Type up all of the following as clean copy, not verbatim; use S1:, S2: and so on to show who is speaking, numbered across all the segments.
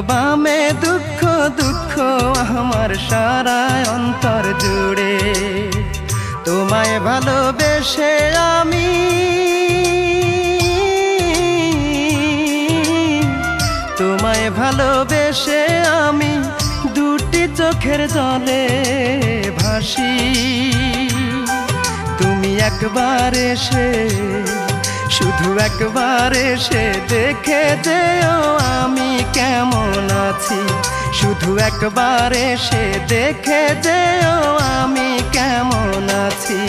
S1: বামে দুঃখ দুঃখ আমার সারা অন্তর জুড়ে। তোমায় ভালোবেসে আমি তোমায় ভালোবেসে আমি দুটি চোখের জলে ভাসি। তুমি একবার এসে শুধু একবার এসে দেখে যেও আমি কেমন আছি। শুধু একবার এসে দেখে যেও আমি কেমন আছি।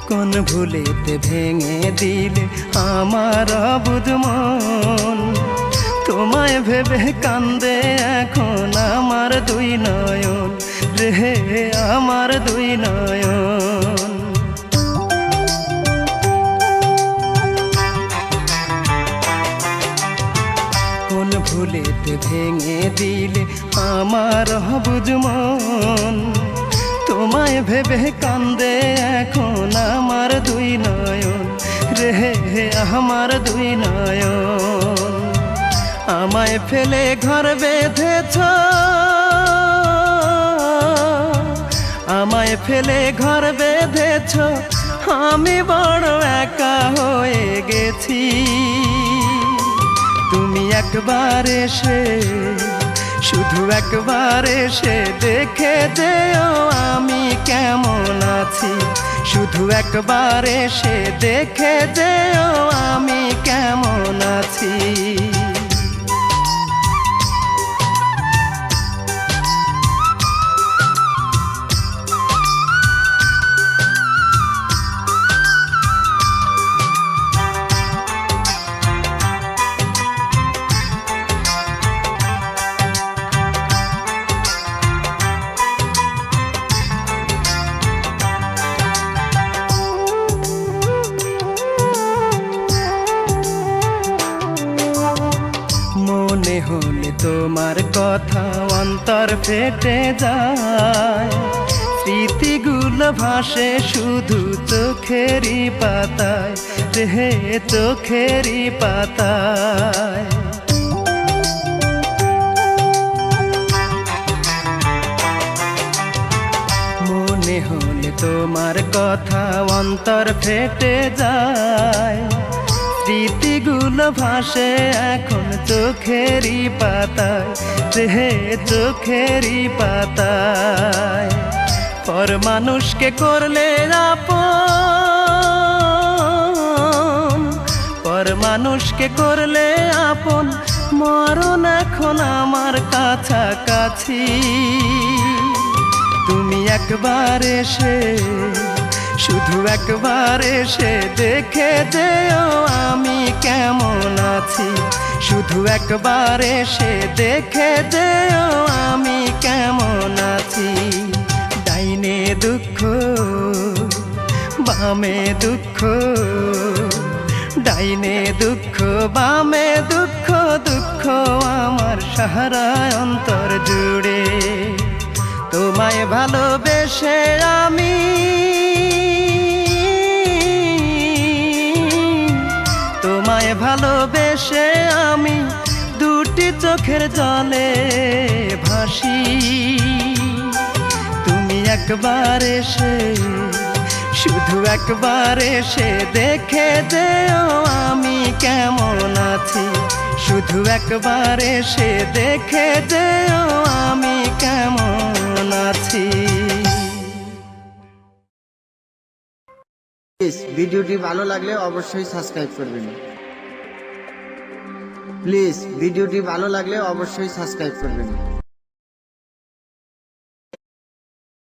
S1: কোন ভুলেতে ভেঙে দিলে আমার অবুঝ মন। তোমায় ভেবে কান্দে এখন আমার দুই নয়ন রে, আমার দুই নয়ন। কোন ভুলেতে ভেঙে দিলে আমার অবুঝ মন। তোমায় ভেবে কান্দে এখন আমার দুই নয়ন রে, আমার দুই নয়ন। আমায় ফেলে ঘর বেঁধেছ, আমায় ফেলে ঘর বেঁধেছ, আমি বড় একা হয়ে গেছি। তুমি একবার এসে শুধু একবার এসে দেখে যেও আমি কেমন আছি। শুধু একবার এসে দেখে যেও আমি কেমন আছি। মনে হলে তোমার কথা অন্তর ফেটে যায়। স্মৃতিগুলো ভাসে শুধু চোখেরই পাতায় রে, চোখেরই পাতায়। মনে হলে তোমার কথা অন্তর ফেটে যায়। স্মৃতিগুলো ভাসে এখন চোখেরই পাতায় রে, চোখেরই পাতায়। পর মানুষকে করলে আপন, পর মানুষকে করলে আপন, মরণ এখন আমার কাছাকাছি। তুমি একবার এসে শুধু একবার এসে দেখে যেও আমি কেমন আছি। শুধু একবার এসে দেখে যেও আমি কেমন আছি। ডাইনে দুঃখ বামে দুঃখ, ডাইনে দুঃখ বামে দুঃখ, দুঃখ আমার সারা অন্তর জুড়ে। তোমায় ভালোবেসে আমি তোমায় ভালোবেসে আমি দুটি চোখের জলে ভাসি। তুমি একবার এসে শুধু একবার এসে দেখে যেও আমি কেমন আছি। শুধু একবার এসে দেখে যেও আমি কেমন আছি।
S2: ভিডিওটি ভালো লাগলে অবশ্যই সাবস্ক্রাইব করবেন। প্লিজ ভিডিওটি ভালো লাগলে অবশ্যই সাবস্ক্রাইব করবেন।